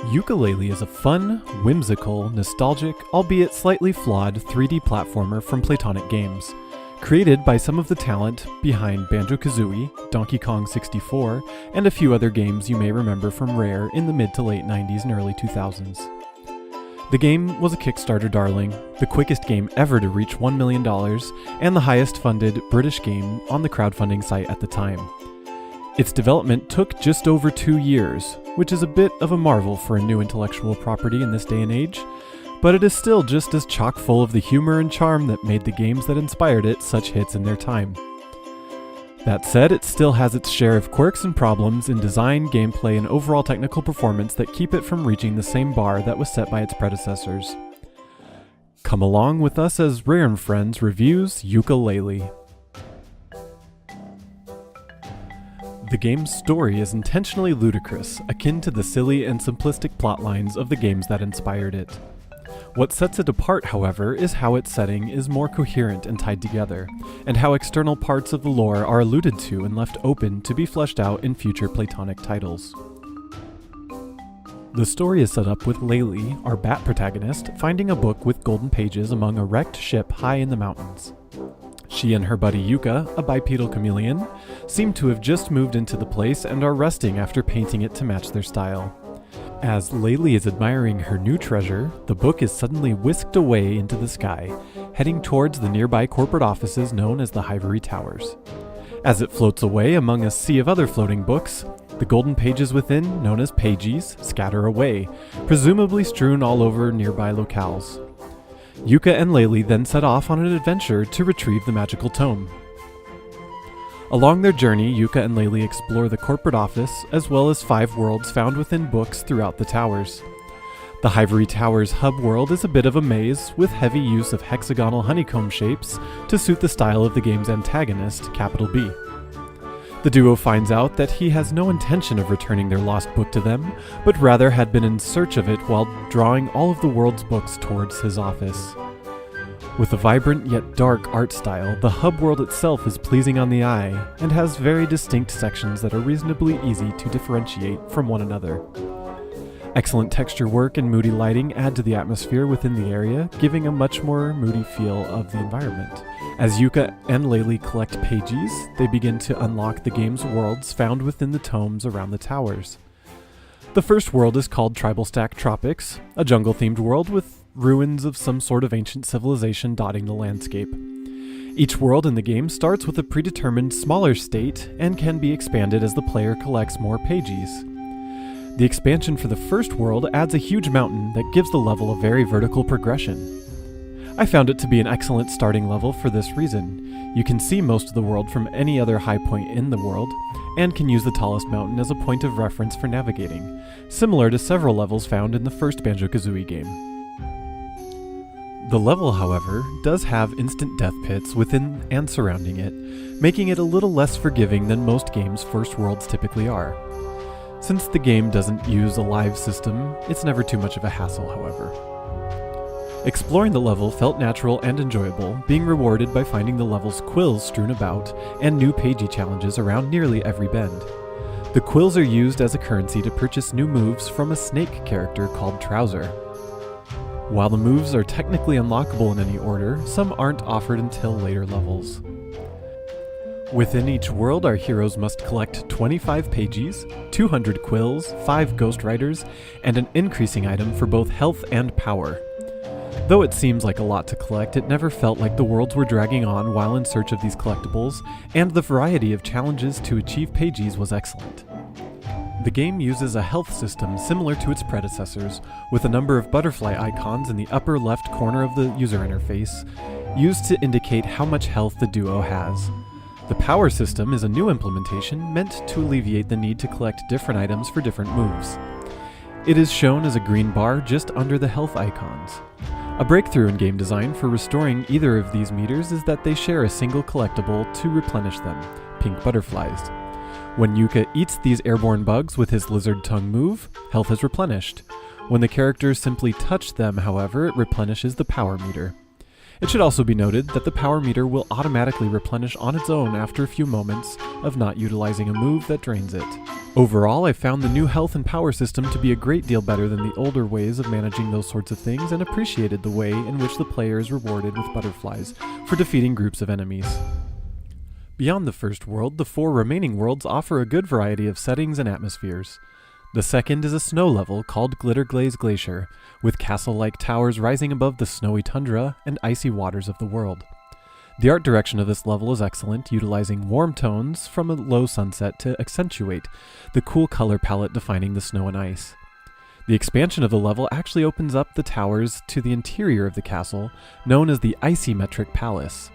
Yooka-Laylee is a fun, whimsical, nostalgic, albeit slightly flawed 3D platformer from Playtonic Games, created by some of the talent behind Banjo-Kazooie, Donkey Kong 64, and a few other games you may remember from Rare in the mid to late 90s and early 2000s. The game was a Kickstarter darling, the quickest game ever to reach $1 million, and the highest funded British game on the crowdfunding site at the time. Its development took just over 2 years, which is a bit of a marvel for a new intellectual property in this day and age, but it is still just as chock full of the humor and charm that made the games that inspired it such hits in their time. That said, it still has its share of quirks and problems in design, gameplay, and overall technical performance that keep it from reaching the same bar that was set by its predecessors. Come along with us as Rare and Friends reviews Yooka-Laylee. The game's story is intentionally ludicrous, akin to the silly and simplistic plotlines of the games that inspired it. What sets it apart, however, is how its setting is more coherent and tied together, and how external parts of the lore are alluded to and left open to be fleshed out in future Playtonic titles. The story is set up with Laylee, our bat protagonist, finding a book with golden pages among a wrecked ship high in the mountains. She and her buddy Yooka, a bipedal chameleon, seem to have just moved into the place and are resting after painting it to match their style. As Laylee is admiring her new treasure, the book is suddenly whisked away into the sky, heading towards the nearby corporate offices known as the Ivory Towers. As it floats away among a sea of other floating books, the golden pages within, known as pages, scatter away, presumably strewn all over nearby locales. Yooka and Laylee then set off on an adventure to retrieve the magical tome. Along their journey, Yooka and Laylee explore the corporate office, as well as 5 worlds found within books throughout the towers. The Ivory Towers hub world is a bit of a maze, with heavy use of hexagonal honeycomb shapes to suit the style of the game's antagonist, Capital B. The duo finds out that he has no intention of returning their lost book to them, but rather had been in search of it while drawing all of the world's books towards his office. With a vibrant yet dark art style, the hub world itself is pleasing on the eye, and has very distinct sections that are reasonably easy to differentiate from one another. Excellent texture work and moody lighting add to the atmosphere within the area, giving a much more moody feel of the environment. As Yooka and Laylee collect pages, they begin to unlock the game's worlds found within the tomes around the towers. The first world is called Tribal Stack Tropics, a jungle-themed world with ruins of some sort of ancient civilization dotting the landscape. Each world in the game starts with a predetermined smaller state and can be expanded as the player collects more pages. The expansion for the first world adds a huge mountain that gives the level a very vertical progression. I found it to be an excellent starting level for this reason. You can see most of the world from any other high point in the world, and can use the tallest mountain as a point of reference for navigating, similar to several levels found in the first Banjo-Kazooie game. The level, however, does have instant death pits within and surrounding it, making it a little less forgiving than most games' first worlds typically are. Since the game doesn't use a live system, it's never too much of a hassle, however. Exploring the level felt natural and enjoyable, being rewarded by finding the level's quills strewn about and new pagey challenges around nearly every bend. The quills are used as a currency to purchase new moves from a snake character called Trouser. While the moves are technically unlockable in any order, some aren't offered until later levels. Within each world, our heroes must collect 25 pages, 200 quills, 5 ghost riders, and an increasing item for both health and power. Though it seems like a lot to collect, it never felt like the worlds were dragging on while in search of these collectibles, and the variety of challenges to achieve pages was excellent. The game uses a health system similar to its predecessors, with a number of butterfly icons in the upper left corner of the user interface, used to indicate how much health the duo has. The power system is a new implementation meant to alleviate the need to collect different items for different moves. It is shown as a green bar just under the health icons. A breakthrough in game design for restoring either of these meters is that they share a single collectible to replenish them, pink butterflies. When Yooka eats these airborne bugs with his lizard tongue move, health is replenished. When the characters simply touch them, however, it replenishes the power meter. It should also be noted that the power meter will automatically replenish on its own after a few moments of not utilizing a move that drains it. Overall, I found the new health and power system to be a great deal better than the older ways of managing those sorts of things, and appreciated the way in which the player is rewarded with butterflies for defeating groups of enemies. Beyond the first world, the 4 remaining worlds offer a good variety of settings and atmospheres. The second is a snow level called Glitter Glaze Glacier, with castle-like towers rising above the snowy tundra and icy waters of the world. The art direction of this level is excellent, utilizing warm tones from a low sunset to accentuate the cool color palette defining the snow and ice. The expansion of the level actually opens up the towers to the interior of the castle, known as the Icymetric Palace.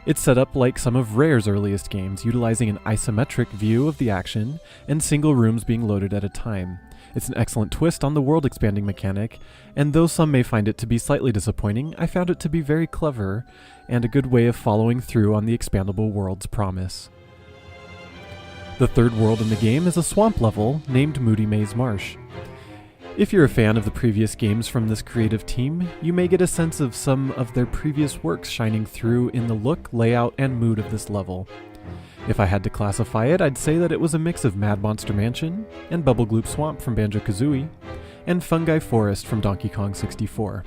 It's set up like some of Rare's earliest games, utilizing an isometric view of the action and single rooms being loaded at a time. It's an excellent twist on the world-expanding mechanic, and though some may find it to be slightly disappointing, I found it to be very clever and a good way of following through on the expandable world's promise. The third world in the game is a swamp level named Moody Marsh. If you're a fan of the previous games from this creative team, you may get a sense of some of their previous works shining through in the look, layout, and mood of this level. If I had to classify it, I'd say that it was a mix of Mad Monster Mansion and Bubble Gloop Swamp from Banjo-Kazooie and Fungi Forest from Donkey Kong 64.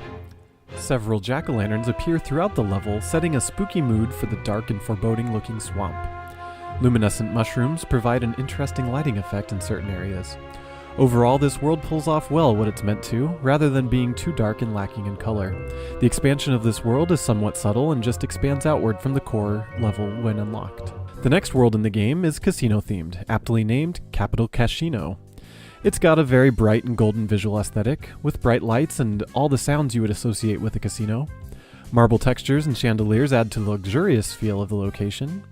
Several jack-o'-lanterns appear throughout the level, setting a spooky mood for the dark and foreboding-looking swamp. Luminescent mushrooms provide an interesting lighting effect in certain areas. Overall, this world pulls off well what it's meant to, rather than being too dark and lacking in color. The expansion of this world is somewhat subtle and just expands outward from the core level when unlocked. The next world in the game is casino-themed, aptly named Capital Casino. It's got a very bright and golden visual aesthetic, with bright lights and all the sounds you would associate with a casino. Marble textures and chandeliers add to the luxurious feel of the location.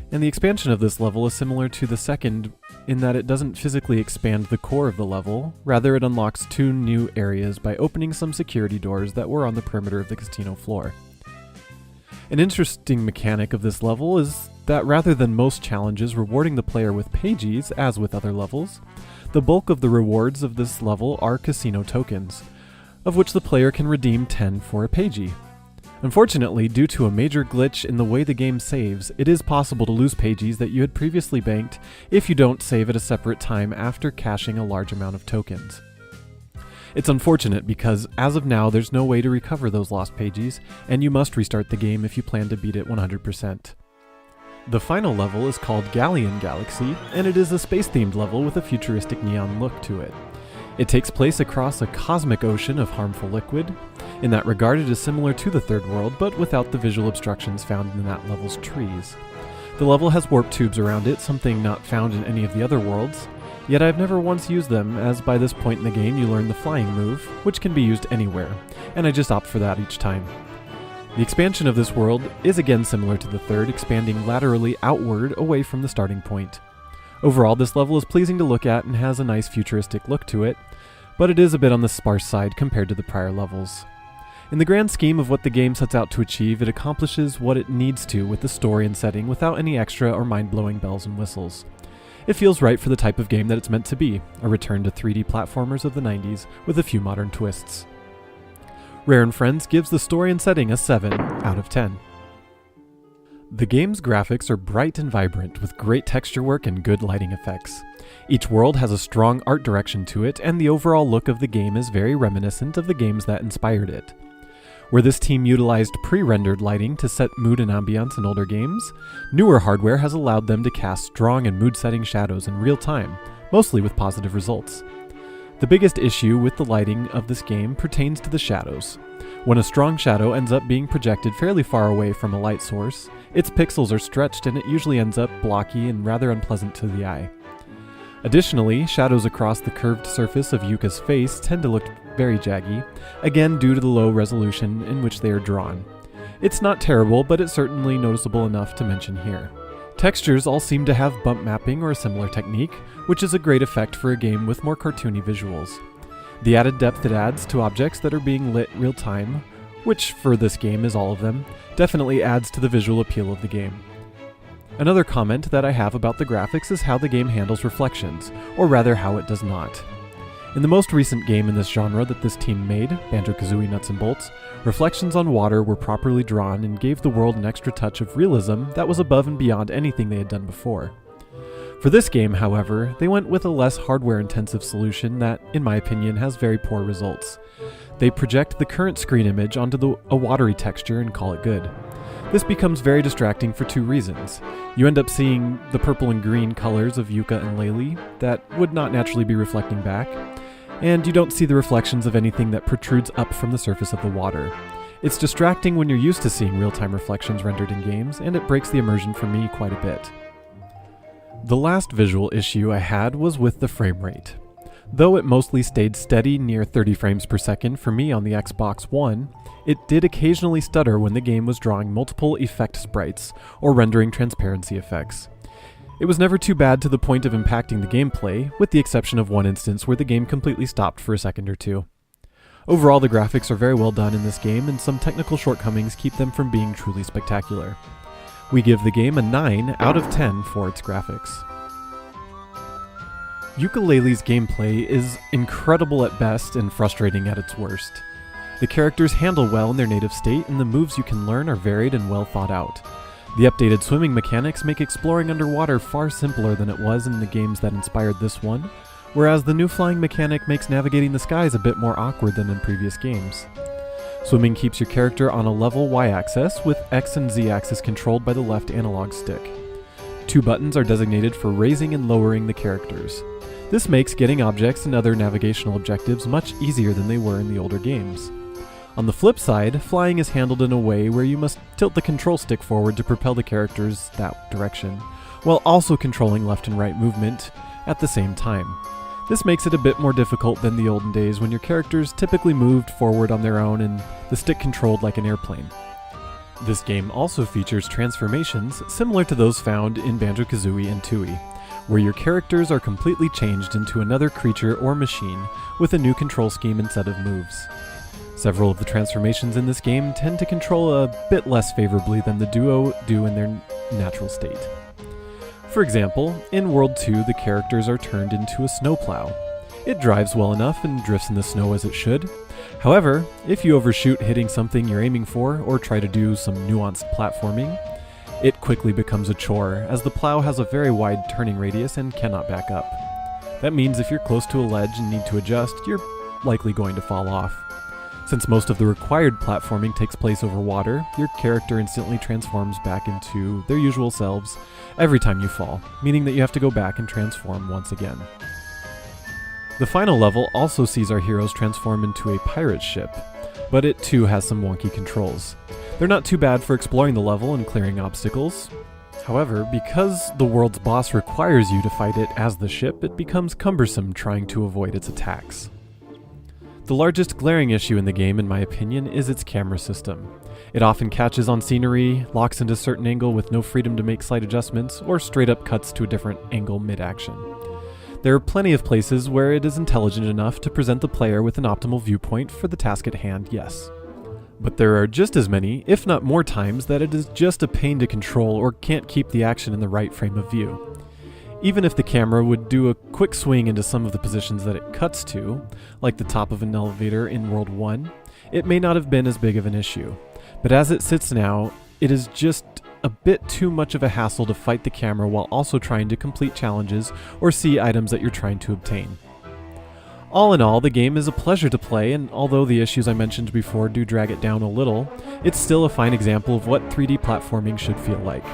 And the expansion of this level is similar to the second in that it doesn't physically expand the core of the level, rather it unlocks 2 new areas by opening some security doors that were on the perimeter of the casino floor. An interesting mechanic of this level is that rather than most challenges rewarding the player with pages, as with other levels, the bulk of the rewards of this level are casino tokens, of which the player can redeem 10 for a pagey. Unfortunately, due to a major glitch in the way the game saves, it is possible to lose pages that you had previously banked if you don't save at a separate time after cashing a large amount of tokens. It's unfortunate because, as of now, there's no way to recover those lost pages, and you must restart the game if you plan to beat it 100%. The final level is called Gallion Galaxy, and it is a space-themed level with a futuristic neon look to it. It takes place across a cosmic ocean of harmful liquid. In that regard, it is similar to the third world, but without the visual obstructions found in that level's trees. The level has warp tubes around it, something not found in any of the other worlds, yet I've never once used them, as by this point in the game you learn the flying move, which can be used anywhere, and I just opt for that each time. The expansion of this world is again similar to the third, expanding laterally outward away from the starting point. Overall, this level is pleasing to look at and has a nice futuristic look to it, but it is a bit on the sparse side compared to the prior levels. In the grand scheme of what the game sets out to achieve, it accomplishes what it needs to with the story and setting without any extra or mind-blowing bells and whistles. It feels right for the type of game that it's meant to be, a return to 3D platformers of the 90s with a few modern twists. Rare and Friends gives the story and setting a 7 out of 10. The game's graphics are bright and vibrant, with great texture work and good lighting effects. Each world has a strong art direction to it, and the overall look of the game is very reminiscent of the games that inspired it. Where this team utilized pre-rendered lighting to set mood and ambience in older games, newer hardware has allowed them to cast strong and mood-setting shadows in real time, mostly with positive results. The biggest issue with the lighting of this game pertains to the shadows. When a strong shadow ends up being projected fairly far away from a light source, its pixels are stretched and it usually ends up blocky and rather unpleasant to the eye. Additionally, shadows across the curved surface of Yuka's face tend to look very jaggy, again due to the low resolution in which they are drawn. It's not terrible, but it's certainly noticeable enough to mention here. Textures all seem to have bump mapping or a similar technique, which is a great effect for a game with more cartoony visuals. The added depth it adds to objects that are being lit real time, which for this game is all of them, definitely adds to the visual appeal of the game. Another comment that I have about the graphics is how the game handles reflections, or rather how it does not. In the most recent game in this genre that this team made, Banjo-Kazooie Nuts and Bolts, reflections on water were properly drawn and gave the world an extra touch of realism that was above and beyond anything they had done before. For this game, however, they went with a less hardware-intensive solution that, in my opinion, has very poor results. They project the current screen image onto a watery texture and call it good. This becomes very distracting for two reasons. You end up seeing the purple and green colors of Yooka and Laylee that would not naturally be reflecting back, and you don't see the reflections of anything that protrudes up from the surface of the water. It's distracting when you're used to seeing real-time reflections rendered in games, and it breaks the immersion for me quite a bit. The last visual issue I had was with the frame rate. Though it mostly stayed steady near 30 frames per second for me on the Xbox One, it did occasionally stutter when the game was drawing multiple effect sprites or rendering transparency effects. It was never too bad to the point of impacting the gameplay, with the exception of one instance where the game completely stopped for a second or two. Overall, the graphics are very well done in this game, and some technical shortcomings keep them from being truly spectacular. We give the game a 9 out of 10 for its graphics. Yooka-Laylee's gameplay is incredible at best and frustrating at its worst. The characters handle well in their native state, and the moves you can learn are varied and well thought out. The updated swimming mechanics make exploring underwater far simpler than it was in the games that inspired this one, whereas the new flying mechanic makes navigating the skies a bit more awkward than in previous games. Swimming keeps your character on a level Y-axis, with X and Z-axis controlled by the left analog stick. 2 buttons are designated for raising and lowering the characters. This makes getting objects and other navigational objectives much easier than they were in the older games. On the flip side, flying is handled in a way where you must tilt the control stick forward to propel the characters that direction, while also controlling left and right movement at the same time. This makes it a bit more difficult than the olden days when your characters typically moved forward on their own and the stick controlled like an airplane. This game also features transformations similar to those found in Banjo-Kazooie and Tooie, where your characters are completely changed into another creature or machine with a new control scheme and set of moves. Several of the transformations in this game tend to control a bit less favorably than the duo do in their natural state. For example, in World 2 the characters are turned into a snowplow. It drives well enough and drifts in the snow as it should. However, if you overshoot hitting something you're aiming for or try to do some nuanced platforming, it quickly becomes a chore, as the plow has a very wide turning radius and cannot back up. That means if you're close to a ledge and need to adjust, you're likely going to fall off. Since most of the required platforming takes place over water, your character instantly transforms back into their usual selves every time you fall, meaning that you have to go back and transform once again. The final level also sees our heroes transform into a pirate ship, but it too has some wonky controls. They're not too bad for exploring the level and clearing obstacles. However, because the world's boss requires you to fight it as the ship, it becomes cumbersome trying to avoid its attacks. The largest glaring issue in the game, in my opinion, is its camera system. It often catches on scenery, locks into a certain angle with no freedom to make slight adjustments, or straight up cuts to a different angle mid-action. There are plenty of places where it is intelligent enough to present the player with an optimal viewpoint for the task at hand, yes. But there are just as many, if not more times, that it is just a pain to control or can't keep the action in the right frame of view. Even if the camera would do a quick swing into some of the positions that it cuts to, like the top of an elevator in World 1, it may not have been as big of an issue. But as it sits now, it is just a bit too much of a hassle to fight the camera while also trying to complete challenges or see items that you're trying to obtain. All in all, the game is a pleasure to play, and although the issues I mentioned before do drag it down a little, it's still a fine example of what 3D platforming should feel like.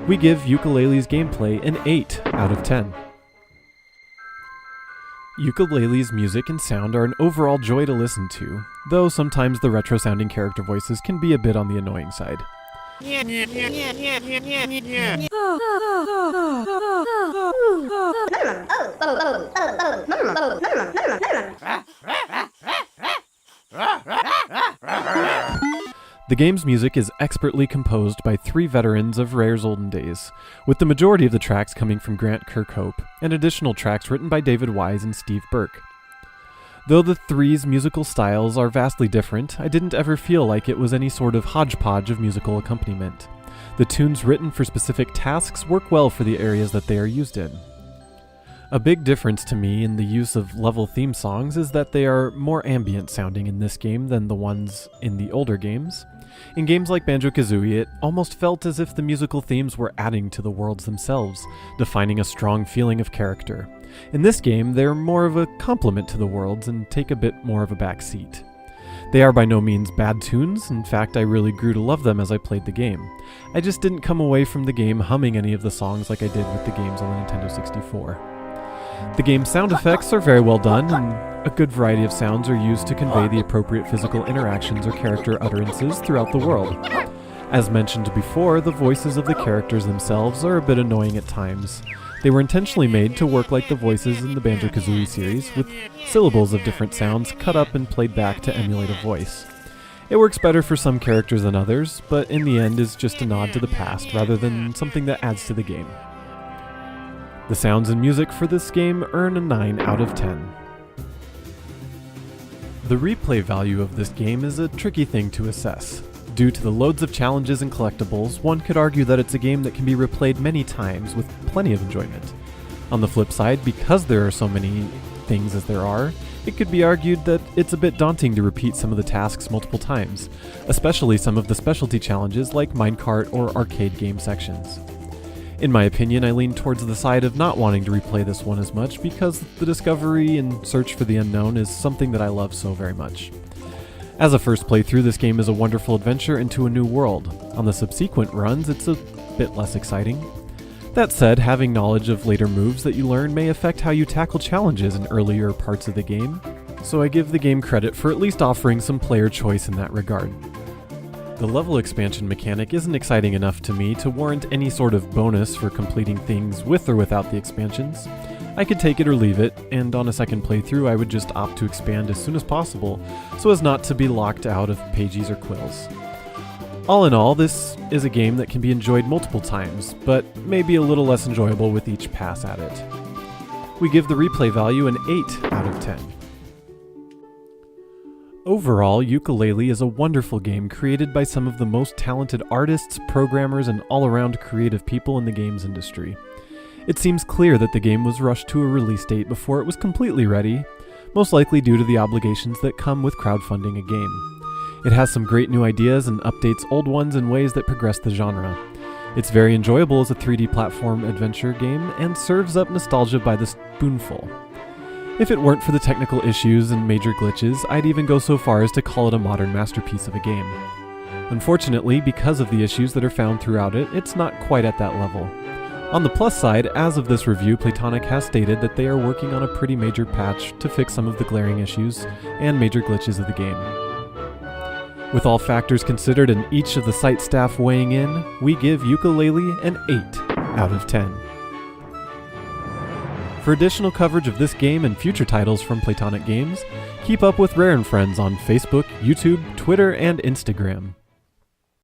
We give Yooka-Laylee's gameplay an 8 out of 10. Yooka-Laylee's music and sound are an overall joy to listen to, though sometimes the retro-sounding character voices can be a bit on the annoying side. The game's music is expertly composed by 3 veterans of Rare's olden days, with the majority of the tracks coming from Grant Kirkhope, and additional tracks written by David Wise and Steve Burke. Though the 3's musical styles are vastly different, I didn't ever feel like it was any sort of hodgepodge of musical accompaniment. The tunes written for specific tasks work well for the areas that they are used in. A big difference to me in the use of level theme songs is that they are more ambient sounding in this game than the ones in the older games. In games like Banjo-Kazooie, it almost felt as if the musical themes were adding to the worlds themselves, defining a strong feeling of character. In this game, they're more of a complement to the worlds and take a bit more of a back seat. They are by no means bad tunes. In fact, I really grew to love them as I played the game. I just didn't come away from the game humming any of the songs like I did with the games on the Nintendo 64. The game's sound effects are very well done, and a good variety of sounds are used to convey the appropriate physical interactions or character utterances throughout the world. As mentioned before, the voices of the characters themselves are a bit annoying at times. They were intentionally made to work like the voices in the Banjo-Kazooie series, with syllables of different sounds cut up and played back to emulate a voice. It works better for some characters than others, but in the end is just a nod to the past rather than something that adds to the game. The sounds and music for this game earn a 9 out of 10. The replay value of this game is a tricky thing to assess. Due to the loads of challenges and collectibles, one could argue that it's a game that can be replayed many times with plenty of enjoyment. On the flip side, because there are so many things as there are, it could be argued that it's a bit daunting to repeat some of the tasks multiple times, especially some of the specialty challenges like minecart or arcade game sections. In my opinion, I lean towards the side of not wanting to replay this one as much because the discovery and search for the unknown is something that I love so very much. As a first playthrough, this game is a wonderful adventure into a new world. On the subsequent runs, it's a bit less exciting. That said, having knowledge of later moves that you learn may affect how you tackle challenges in earlier parts of the game, so I give the game credit for at least offering some player choice in that regard. The level expansion mechanic isn't exciting enough to me to warrant any sort of bonus for completing things with or without the expansions. I could take it or leave it, and on a second playthrough I would just opt to expand as soon as possible, so as not to be locked out of pages or quills. All in all, this is a game that can be enjoyed multiple times, but may be a little less enjoyable with each pass at it. We give the replay value an 8 out of 10. Overall, Yooka-Laylee is a wonderful game created by some of the most talented artists, programmers, and all-around creative people in the games industry. It seems clear that the game was rushed to a release date before it was completely ready, most likely due to the obligations that come with crowdfunding a game. It has some great new ideas and updates old ones in ways that progress the genre. It's very enjoyable as a 3D platform adventure game and serves up nostalgia by the spoonful. If it weren't for the technical issues and major glitches, I'd even go so far as to call it a modern masterpiece of a game. Unfortunately, because of the issues that are found throughout it, it's not quite at that level. On the plus side, as of this review, Playtonic has stated that they are working on a pretty major patch to fix some of the glaring issues and major glitches of the game. With all factors considered and each of the site staff weighing in, we give Yooka-Laylee an 8 out of 10. For additional coverage of this game and future titles from Playtonic Games, keep up with Rare and Friends on Facebook, YouTube, Twitter, and Instagram.